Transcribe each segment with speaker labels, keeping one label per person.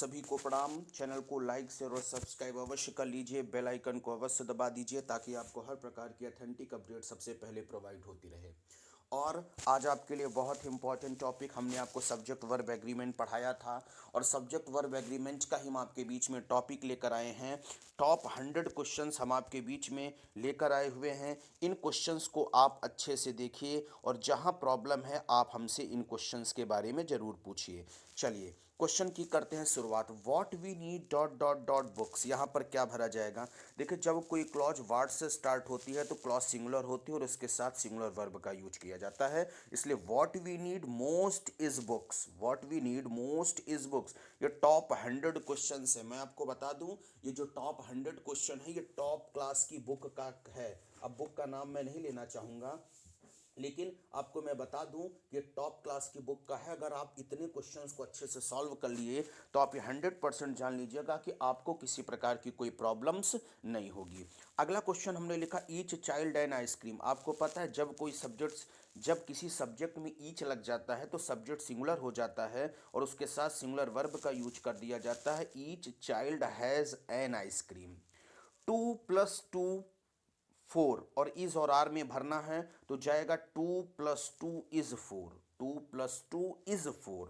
Speaker 1: सभी को प्रणाम। चैनल को लाइक शेयर और सब्सक्राइब अवश्य कर लीजिए। बेल आइकन को अवश्य दबा दीजिए ताकि आपको हर प्रकार की ऑथेंटिक अपडेट सबसे पहले प्रोवाइड होती रहे। और आज आपके लिए बहुत इंपॉर्टेंट टॉपिक, हमने आपको सब्जेक्ट वर्ब एग्रीमेंट पढ़ाया था और सब्जेक्ट वर्ब एग्रीमेंट का ही हम आपके बीच में टॉपिक लेकर आए हैं। टॉप 100 क्वेश्चंस हम आपके बीच में लेकर आए हुए हैं। इन क्वेश्चंस को आप अच्छे से देखिए और जहां प्रॉब्लम है आप हमसे इन क्वेश्चंस के बारे में ज़रूर पूछिए। चलिए क्वेश्चन की करते हैं शुरुआत। What we need dot dot dot books, यहाँ पर क्या भरा जाएगा। देखिए जब कोई क्लॉज वर्ड से स्टार्ट होती है तो क्लॉज सिंगुलर होती है और उसके साथ सिंगुलर वर्ब का यूज किया जाता है, इसलिए what we need most is books. What we need most is books, ये टॉप 100 क्वेश्चन है। मैं आपको बता दूं ये जो टॉप 100 क्वेश्चन है ये टॉप क्लास की बुक का है। अब बुक का नाम मैं नहीं लेना चाहूँगा, लेकिन आपको मैं बता दूं कि टॉप क्लास की बुक का है। अगर आप इतने क्वेश्चंस को अच्छे से सॉल्व कर लिए तो आप ये 100% जान लीजिएगा कि आपको किसी प्रकार की कोई प्रॉब्लम्स नहीं होगी। अगला क्वेश्चन हमने लिखा ईच चाइल्ड एंड आइसक्रीम। आपको पता है जब किसी सब्जेक्ट में ईच लग जाता है तो सब्जेक्ट सिंगुलर हो जाता है और उसके साथ सिंगुलर वर्ब का यूज कर दिया जाता है। Each child has an ice cream. 2+2 4 और इज और आर में भरना है तो जाएगा 2+2 is 4। 2+2 is 4।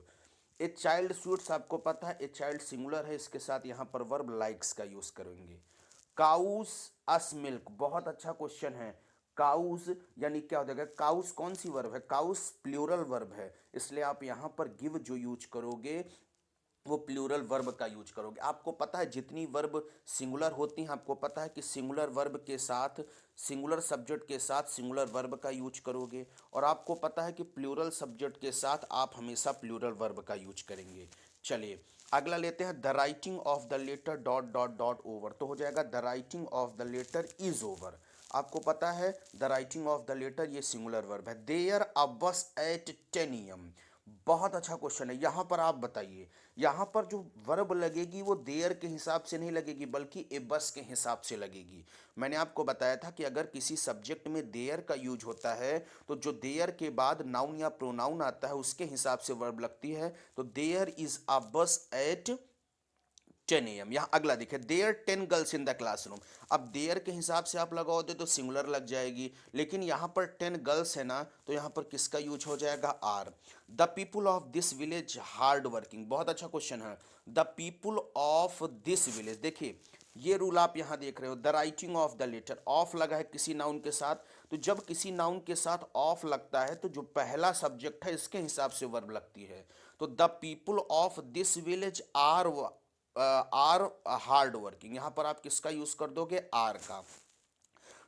Speaker 1: A child sweets, आपको पता है ए चाइल्ड सिंगुलर है, इसके साथ यहां पर वर्ब लाइक्स का यूज करेंगे। काउस अस मिल्क, बहुत अच्छा क्वेश्चन है। काउस यानी क्या हो जाएगा, काउस कौन सी वर्ब है, काउस प्लूरल वर्ब है, इसलिए आप यहां पर गिव जो यूज करोगे वो प्लूरल वर्ब का यूज करोगे। आपको पता है जितनी वर्ब सिंगुलर होती हैं, आपको पता है कि सिंगुलर वर्ब के साथ सिंगुलर सब्जेक्ट के साथ सिंगुलर वर्ब का यूज करोगे और आपको पता है कि प्लूरल सब्जेक्ट के साथ आप हमेशा प्लूरल वर्ब का यूज करेंगे। चलिए अगला लेते हैं। The writing of the letter dot dot dot over, तो हो जाएगा the writing of the letter is over. आपको पता है the writing of the letter ये सिंगुलर वर्ब है। There a bus at 10 AM, बहुत अच्छा क्वेश्चन है। यहां पर आप बताइए, यहां पर जो वर्ब लगेगी वो देयर के हिसाब से नहीं लगेगी बल्कि ए बस के हिसाब से लगेगी। मैंने आपको बताया था कि अगर किसी सब्जेक्ट में देयर का यूज होता है तो जो देयर के बाद नाउन या प्रोनाउन आता है उसके हिसाब से वर्ब लगती है। तो there is a bus at 10 AM। यहाँ अगला देखिए, there 10 girls in the classroom. अब देयर के हिसाब से आप लगाओगे तो सिंगुलर लग जाएगी, लेकिन यहाँ पर 10 गर्ल्स है ना तो यहाँ पर किसका यूज हो जाएगा, are. The people of this village hard working, बहुत अच्छा क्वेश्चन है। The people of this village, देखिए ये रूल आप यहाँ देख रहे हो। The writing of the letter, of लगा है किसी नाउन के साथ, तो जब किसी नाउन के साथ ऑफ लगता है तो जो पहला सब्जेक्ट है इसके हिसाब से वर्ब लगती है। तो the people of this village are hard working, यहां पर आप किसका यूज कर दोगे, आर का।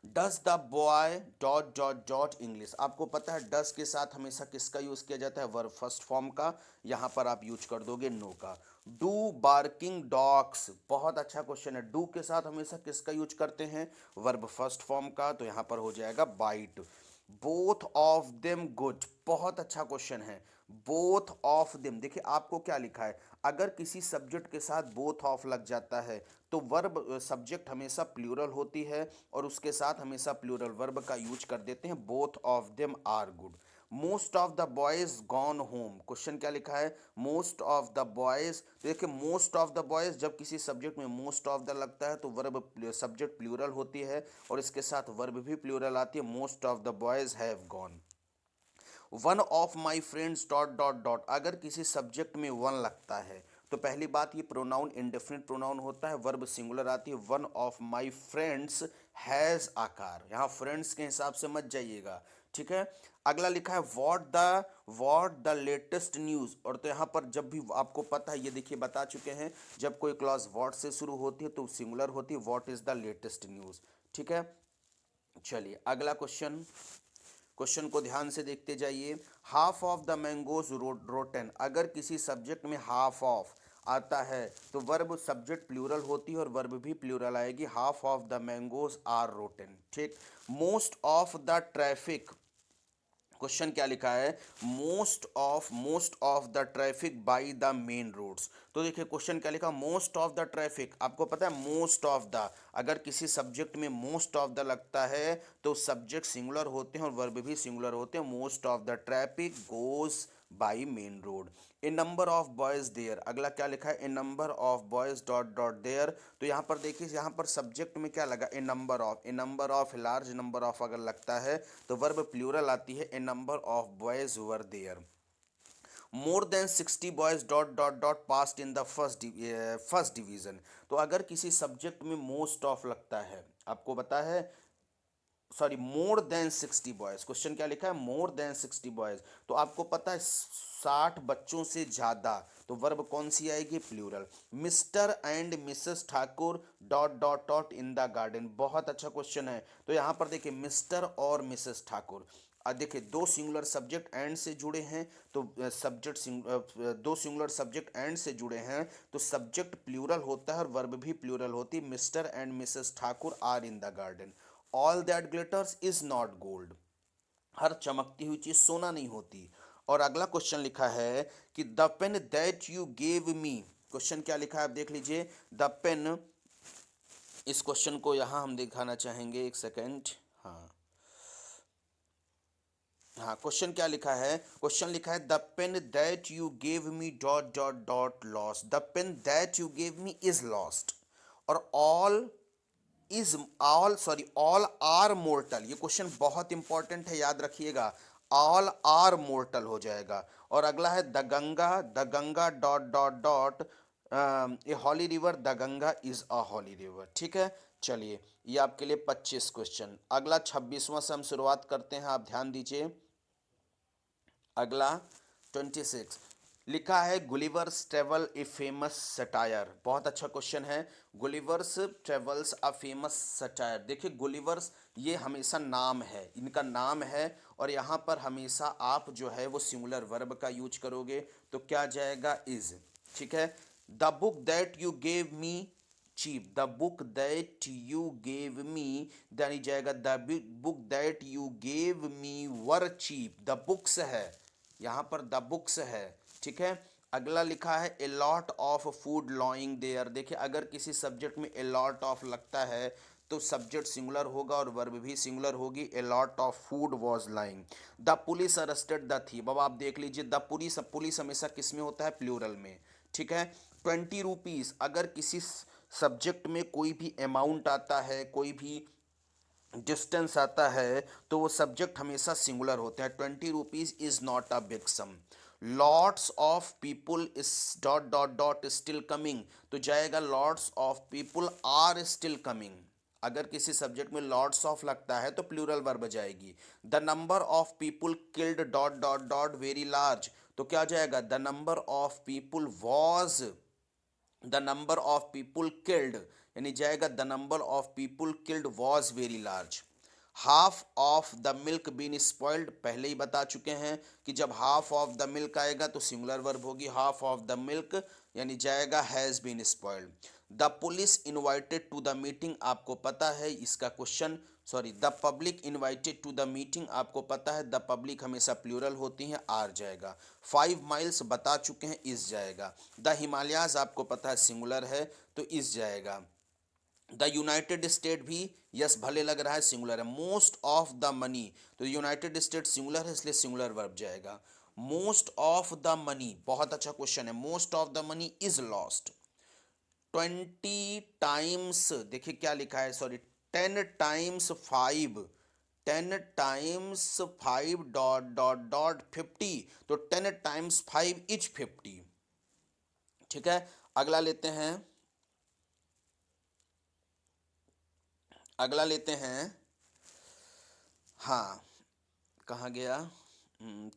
Speaker 1: Does the boy dot dot dot English, आपको पता है डज के साथ हमेशा किसका यूज किया जाता है, वर्ब फर्स्ट फॉर्म का, यहां पर आप यूज कर दोगे नो का। डू बार्किंग डॉग्स, बहुत अच्छा क्वेश्चन है। डू के साथ हमेशा किसका यूज करते हैं, वर्ब फर्स्ट फॉर्म का, तो यहां पर हो जाएगा write. Both of them good, बहुत अच्छा क्वेश्चन है। बोथ ऑफ देम, देखिए आपको क्या लिखा है, अगर किसी सब्जेक्ट के साथ बोथ ऑफ लग जाता है तो वर्ब सब्जेक्ट हमेशा प्लूरल होती है और उसके साथ हमेशा प्लूरल वर्ब का यूज कर देते हैं। Both of them are good. Most of the boys gone home, question क्या लिखा है, मोस्ट ऑफ द बॉयज। देखिए मोस्ट ऑफ द बॉयज, जब किसी सब्जेक्ट में मोस्ट ऑफ द लगता है तो वर्ब सब्जेक्ट प्लूरल होती है और इसके साथ वर्ब भी प्लूरल आती है। Most of the boys have gone. One of my friends dot dot dot, अगर किसी सब्जेक्ट में वन लगता है तो पहली बात ये प्रोनाउन इंडेफिनिट प्रोनाउन होता है, वर्ब सिंगुलर आती है। One of my friends has आकार, यहाँ फ्रेंड्स के हिसाब से मत जाइएगा, ठीक है। अगला लिखा है व्हाट द लेटेस्ट न्यूज़, और तो यहाँ पर जब भी आपको पता है, ये देखिए बता चुके हैं, जब कोई क्लॉज व्हाट से शुरू होती है तो सिंगुलर होती है, what is the latest news, ठीक है। चलिए अगला क्वेश्चन को ध्यान से देखते जाइए। Half of the mangoes rotten, अगर किसी सब्जेक्ट में हाफ ऑफ आता है तो वर्ब सब्जेक्ट प्लूरल होती है और वर्ब भी प्लूरल आएगी। Half of the mangoes are rotten, ठीक। Most of the traffic, question क्या लिखा है, most of the traffic by the main roads. तो देखिए क्वेश्चन क्या लिखा, मोस्ट ऑफ द ट्रैफिक, आपको पता है मोस्ट ऑफ द, अगर किसी सब्जेक्ट में मोस्ट ऑफ द लगता है तो सब्जेक्ट सिंगुलर होते हैं और वर्ब भी सिंगुलर होते हैं। Most of the traffic goes by main road. A number of boys there, अगला क्या लिखा है, a number of boys dot dot there. तो यहाँ पर देखिए, यहाँ पर सब्जेक्ट में क्या लगा, a number of, a number of, large number of अगर लगता है तो वर्ब प्लूरल आती है, a number of boys were there. More than 60 boys dot dot dot passed in the first division. तो अगर किसी सब्जेक्ट में मोस्ट ऑफ लगता है, आपको पता है, सॉरी, मोर देन 60 बॉयज, क्वेश्चन क्या लिखा है, मोर देन 60 बॉयज, तो आपको पता है 60 बच्चों से ज्यादा, तो वर्ब कौन सी आएगी, plural. Mr and Mrs Thakur dot dot dot in the garden, बहुत अच्छा क्वेश्चन है। तो यहां पर देखिए मिस्टर और मिसेस ठाकुर, देखिए दो सिंगुलर सब्जेक्ट एंड से जुड़े हैं, तो दो सिंगुलर सब्जेक्ट एंड से जुड़े हैं तो सब्जेक्ट प्लूरल होता है और वर्ब भी प्लूरल होती है। Mr and Mrs Thakur are in the garden. All that glitters is not gold, हर चमकती हुई चीज सोना नहीं होती। और अगला क्वेश्चन लिखा है कि the pen that you gave me, question क्या लिखा है आप देख लीजिए, द पेन, इस क्वेश्चन को यहां हम दिखाना चाहेंगे, एक सेकेंड। हाँ हाँ, क्वेश्चन क्या लिखा है, क्वेश्चन लिखा है the pen that you gave me dot dot dot lost, the pen that you gave me is lost. और ऑल आर मोर्टल, ये क्वेश्चन बहुत इंपॉर्टेंट है, याद रखिएगा, ऑल आर मोर्टल हो जाएगा। और अगला है the Ganga dot dot dot a holy river, the Ganga is a holy river. ठीक है, चलिए ये आपके लिए 25 क्वेश्चन। अगला 26वां से हम शुरुआत करते हैं, आप ध्यान दीजिए। अगला 26 लिखा है Gulliver's travel a famous satire, बहुत अच्छा क्वेश्चन है। Gulliver's travels a famous satire, देखिए गुलिवर्स ये हमेशा नाम है, इनका नाम है, और यहाँ पर हमेशा आप जो है वो सिंगुलर वर्ब का यूज करोगे, तो क्या जाएगा, इज। ठीक है, the book that you gave me cheap, the book that you gave me, यानी जाएगा the book that you gave me were cheap, the books है, यहाँ पर द बुक्स है। ठीक है, अगला लिखा है a lot of food lying there, देखिए अगर किसी सब्जेक्ट में ए लॉट ऑफ लगता है तो सब्जेक्ट सिंगुलर होगा और वर्ब भी सिंगुलर होगी, ए lot of food was lying. The police arrested the thief, अब आप देख लीजिए द पुलिस, पुलिस हमेशा किस में होता है, प्लूरल में। ठीक है, 20 रुपीज़, अगर किसी सब्जेक्ट में कोई भी अमाउंट आता है, कोई भी डिस्टेंस आता है, तो वो सब्जेक्ट हमेशा सिंगुलर होते हैं। 20 rupees is not a big sum. Lots of people is dot dot dot still coming, तो जाएगा lots of people are still coming. अगर किसी सब्जेक्ट में लॉट्स ऑफ लगता है तो प्लूरल वर्ब जाएगी। The number of people killed dot dot dot very large, तो क्या जाएगा, the number of people was, the number of people killed, यानी जाएगा the number of people killed was very large. Half of the milk been spoiled, पहले ही बता चुके हैं कि जब हाफ ऑफ द मिल्क आएगा तो सिंगुलर वर्ब होगी, हाफ ऑफ द मिल्क, यानी जाएगा has been spoiled. The police invited to the meeting, आपको पता है इसका question, sorry, the public invited to the meeting, आपको पता है द पब्लिक हमेशा प्लूरल होती हैं, आर जाएगा। 5 माइल्स बता चुके हैं, इस जाएगा। द हिमालयाज आपको पता है सिंगुलर है, तो इस जाएगा। द यूनाइटेड स्टेट भी यस भले लग रहा है, सिंगुलर है। मोस्ट ऑफ द मनी, तो यूनाइटेड स्टेट सिंगुलर है इसलिए सिंगुलर वर्ब जाएगा। मोस्ट ऑफ द मनी, बहुत अच्छा क्वेश्चन है, most of the money is lost. 20 times, देखिए क्या लिखा है, sorry, 10 times 5, 10 times 5 dot dot dot 50, तो 10 टाइम्स 5 इज 50। ठीक है, अगला लेते हैं, अगला लेते हैं, हाँ, कहाँ गया,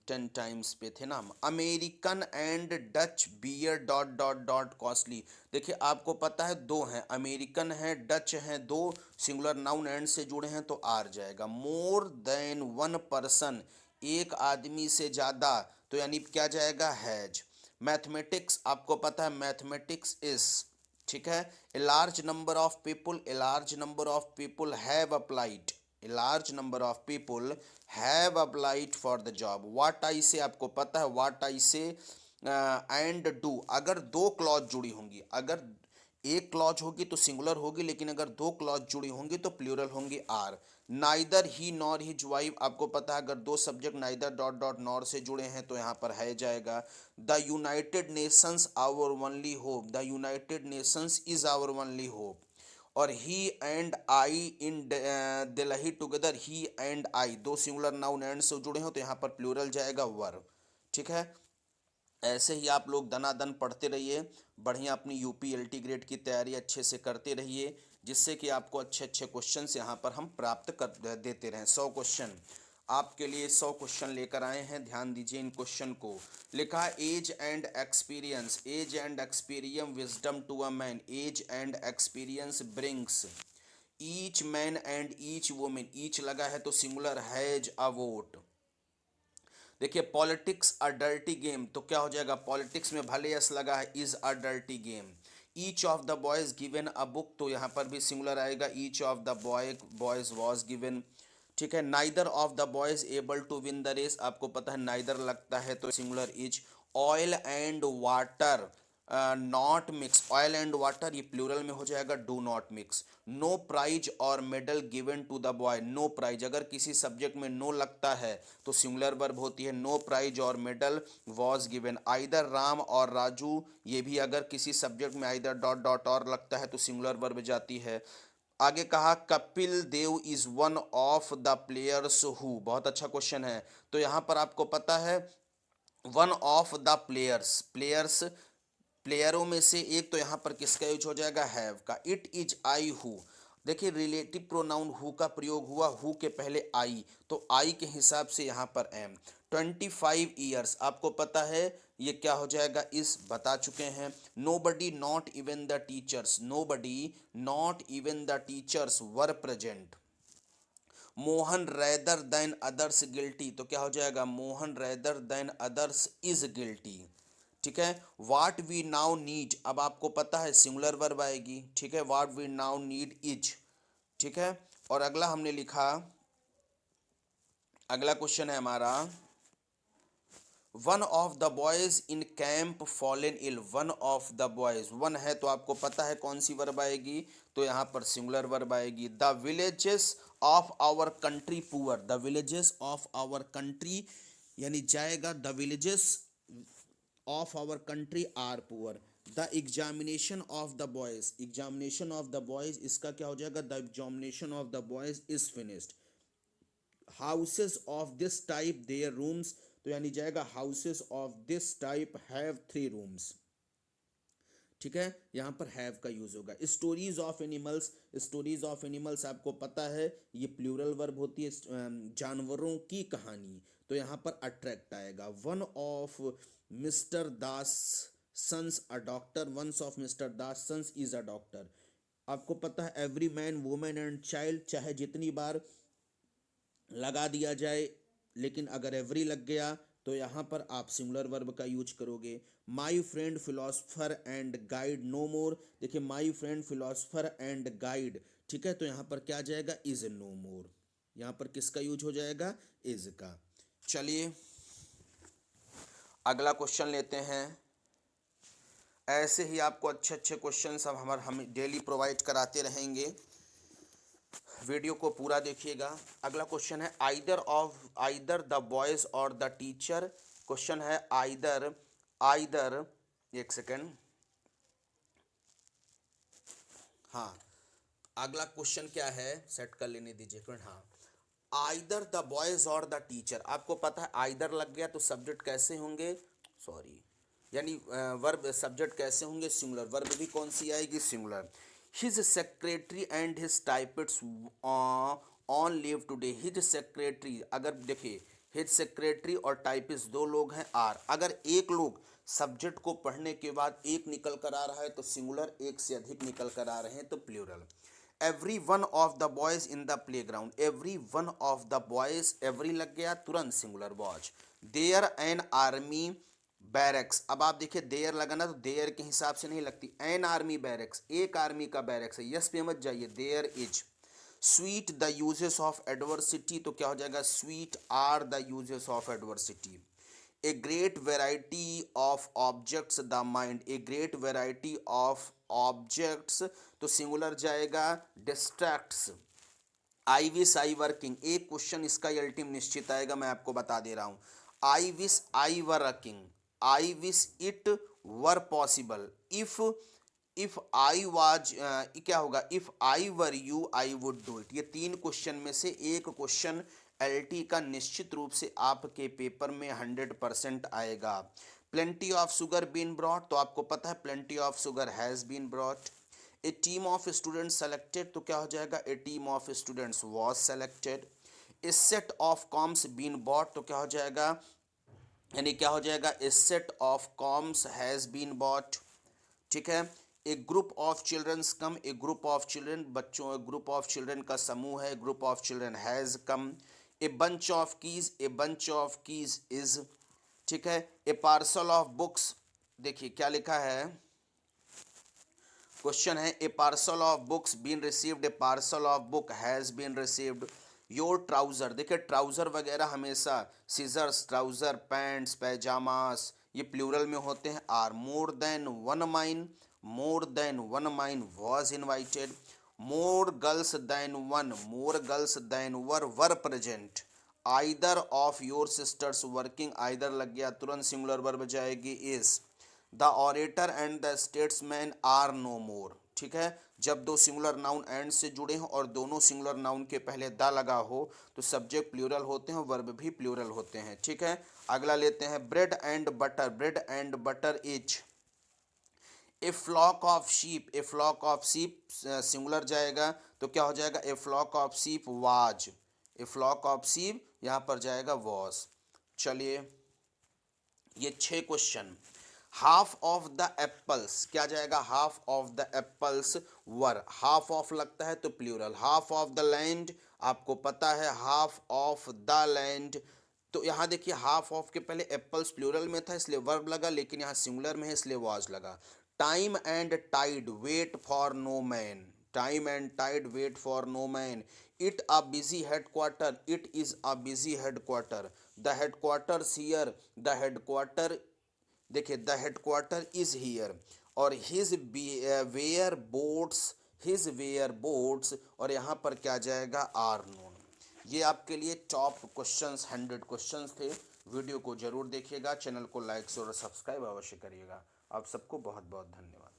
Speaker 1: 10 टाइम्स पे थे ना हम। American and Dutch beer dot dot dot costly, देखिए आपको पता है दो हैं, अमेरिकन है, डच हैं, दो सिंगुलर नाउन एंड से जुड़े हैं, तो आर जाएगा। मोर देन 1 पर्सन, एक आदमी से ज़्यादा, तो यानी क्या जाएगा, हैज। मैथमेटिक्स, आपको पता है मैथमेटिक्स इज, ठीक है। A large number of people, a large number of people have applied, a large number of people have applied for the job. What I से, आपको पता है व्हाट आई से एंड डू, अगर दो क्लॉज जुड़ी होंगी, अगर एक क्लॉज होगी तो सिंगुलर होगी, लेकिन अगर दो क्लॉज जुड़ी होंगी तो प्लूरल होंगी are. Neither he nor his wife, आपको पता है अगर दो subject neither dot dot nor से जुड़े हैं तो यहाँ पर है जाएगा। The United Nations our only hope, the United Nations is our only hope. और he and I in Delhi together, he and I दो सिंगुलर नाउन एंड से जुड़े हो तो यहाँ पर प्लूरल जाएगा वर्ब। ठीक है, ऐसे ही आप लोग दनादन पढ़ते रहिए, बढ़िया अपनी यूपी एलटी ग्रेड की तैयारी अच्छे से करते रहिए, जिससे कि आपको अच्छे अच्छे क्वेश्चंस यहाँ पर हम प्राप्त कर देते रहें। 100 क्वेश्चन आपके लिए, 100 क्वेश्चन लेकर आए हैं, ध्यान दीजिए इन क्वेश्चन को। लिखा है age and experience, age and experience wisdom to a man, age and experience brings each man and each woman, each लगा है तो सिंगुलर हैज अ वोट। देखिए पॉलिटिक्स अ डर्टी गेम, तो क्या हो जाएगा, पॉलिटिक्स में भले यस लगा है, is a dirty game. Each of the boys given a book, तो यहाँ पर भी सिंगुलर आएगा, each of the boys was given. ठीक है, neither of the boys able to win the race, आपको पता है नाइदर लगता है तो singular is. Oil and water not mix, oil and water ये प्लूरल में हो जाएगा, do not mix. No prize और medal given to the boy, no prize अगर किसी सब्जेक्ट में नो लगता है तो सिंगुलर वर्ब होती है, नो प्राइज और medal was given. Either Ram और राजू, ये भी अगर किसी सब्जेक्ट में आइदर डॉट डॉट और लगता है तो सिंगुलर वर्ब जाती है। आगे कहा Kapil Dev is one of the players who, बहुत अच्छा क्वेश्चन है। तो यहाँ पर आपको पता है one of the players, players प्लेयरों में से एक, तो यहाँ पर किसका यूज हो जाएगा, हैव का। इट इज आई हु, देखिए रिलेटिव प्रोनाउन हु का प्रयोग हुआ, हु के पहले आई, तो आई के हिसाब से यहाँ पर एम। 25 ईयर्स, आपको पता है ये क्या हो जाएगा, इस बता चुके हैं। Nobody not even the teachers, nobody not even the teachers were present. Mohan rather than others guilty, तो क्या हो जाएगा, Mohan rather than others is guilty. ठीक है, वाट वी नाउ नीड, अब आपको पता है सिंगुलर वर्ब आएगी। ठीक है, what we now need is. ठीक है, और अगला हमने लिखा, अगला क्वेश्चन है हमारा, one of the boys in camp fallen ill, one of the boys, one है तो आपको पता है कौन सी वर्ब आएगी, तो यहां पर सिंगुलर वर्ब आएगी। The villages of our country poor, the villages of our country यानी जाएगा the villages of our country are poor. The examination of the boys, examination of the boys इसका क्या हो जाएगा, the examination of the boys is finished. Houses of this type there rooms, तो यानी जाएगा houses of this type have 3 rooms. ठीक है, यहां पर हैव का यूज होगा। Stories of animals, stories of animals आपको पता है ये प्लूरल वर्ब होती है, जानवरों की कहानी, तो यहां पर अट्रैक्ट आएगा। One of Mr Das sons a doctor, once of Mr Das sons is a doctor. आपको पता है every man woman and child, चाहे जितनी बार लगा दिया जाए, लेकिन अगर एवरी लग गया तो यहाँ पर आप सिंगुलर वर्ब का यूज करोगे। My friend philosopher and guide no more, देखिए my friend philosopher and guide, ठीक है, तो यहाँ पर क्या जाएगा, इज नो मोर। यहाँ पर किसका यूज हो जाएगा, इज का। चलिए अगला क्वेश्चन लेते हैं। ऐसे ही आपको अच्छे अच्छे क्वेश्चन हम डेली प्रोवाइड कराते रहेंगे, वीडियो को पूरा देखिएगा। अगला क्वेश्चन है आइदर द बॉयज और द टीचर, क्वेश्चन है आइदर, आइदर, एक सेकेंड, हाँ अगला क्वेश्चन क्या है, सेट कर लेने दीजिए फ्रेंड। हाँ, आइदर द बॉयज और द टीचर, आपको पता है आइदर लग गया तो सब्जेक्ट कैसे होंगे, सॉरी यानी वर्ब सब्जेक्ट कैसे होंगे, सिंगुलर, वर्ब भी कौन सी आएगी, singular. His secretary and his typist on leave today, his secretary, अगर देखिए हिज सेक्रेटरी और टाइपिस्ट दो लोग हैं आर, अगर एक लोग सब्जेक्ट को पढ़ने के बाद एक निकल कर आ रहा है तो सिंगुलर, एक से अधिक निकल कर आ रहे हैं तो plural. Every one of the boys in the playground, every one of the boys, every लग गया तुरंत सिंगुलर वॉच। देयर एन आर्मी बैरक्स, अब आप देखिए देयर लगाना तो देयर के हिसाब से नहीं लगती, एन आर्मी बैरक्स, एक आर्मी का बैरक्स है, यस पे मत जाइए, there is. Sweet the uses of adversity, तो क्या हो जाएगा, sweet are the uses of adversity. A great variety of objects the mind, a great variety of objects, तो सिंगुलर जाएगा distracts. I wish I working, एक question इसका अल्टीम निश्चित आएगा, मैं आपको बता दे रहा हूं। आई wish I working, I wish it were possible, if I was, क्या होगा, if I were you I would do it. ये तीन क्वेश्चन में से एक क्वेश्चन एलटी का निश्चित रूप से आपके पेपर में 100% आएगा। Plenty of sugar been brought, तो आपको पता है plenty of sugar has been brought. A team of students selected, तो क्या हो जाएगा, a team of students was selected. A set of combs been bought, तो क्या हो जाएगा, यानी क्या हो जाएगा, a set of combs has been bought. ठीक है। A group of childrens come, a group of children, बच्चों, ग्रुप ऑफ चिल्ड्रन का समूह है, group of children has come. A bunch of keys, a bunch of keys is. ठीक है। A parcel of books, देखिए क्या लिखा है, क्वेश्चन है, a parcel of books been received, a parcel of book has been received. Your trouser, देखिए trouser वगैरह हमेशा सीजर्स, ट्राउजर, पैंट्स, पैजामास, ये प्लूरल में होते हैं। Are more than one man, more than one man was invited. More girls than one, more girls than were present. Either of your sisters working, either लग गया तुरंत singular verb जाएगी is. The orator and the statesman are no more. ठीक है। जब दो singular noun and से जुड़े हों और दोनों सिंगुलर नाउन के पहले द लगा हो तो सब्जेक्ट प्लूरल होते हैं, वर्ब भी प्लूरल होते हैं। ठीक है। अगला लेते हैं, bread and butter, bread and butter is. A flock of sheep, a flock of sheep singular जाएगा तो क्या हो जाएगा, a flock of sheep was, a flock of sheep यहाँ पर जाएगा वॉज। चलिए ये 6 question. Half of the apples, क्या जाएगा, half of the apples were, half of लगता है तो plural. Half of the land, आपको पता है हाफ ऑफ द लैंड, तो यहाँ देखिए हाफ ऑफ के पहले एप्पल्स प्लूरल में था इसलिए वर्ब लगा, लेकिन यहाँ सिंगुलर में है इसलिए वाज लगा। Time and tide wait for no man, time and tide wait for no man. It a busy headquarter, it is a busy headquarter. The headquarters here, the headquarter, देखिए the headquarter is here. और his were boats, his were boats, और यहाँ पर क्या जाएगा, are known. ये आपके लिए टॉप क्वेश्चंस 100 क्वेश्चंस थे। वीडियो को जरूर देखिएगा, चैनल को लाइक और सब्सक्राइब अवश्य करिएगा। आप सबको बहुत बहुत धन्यवाद।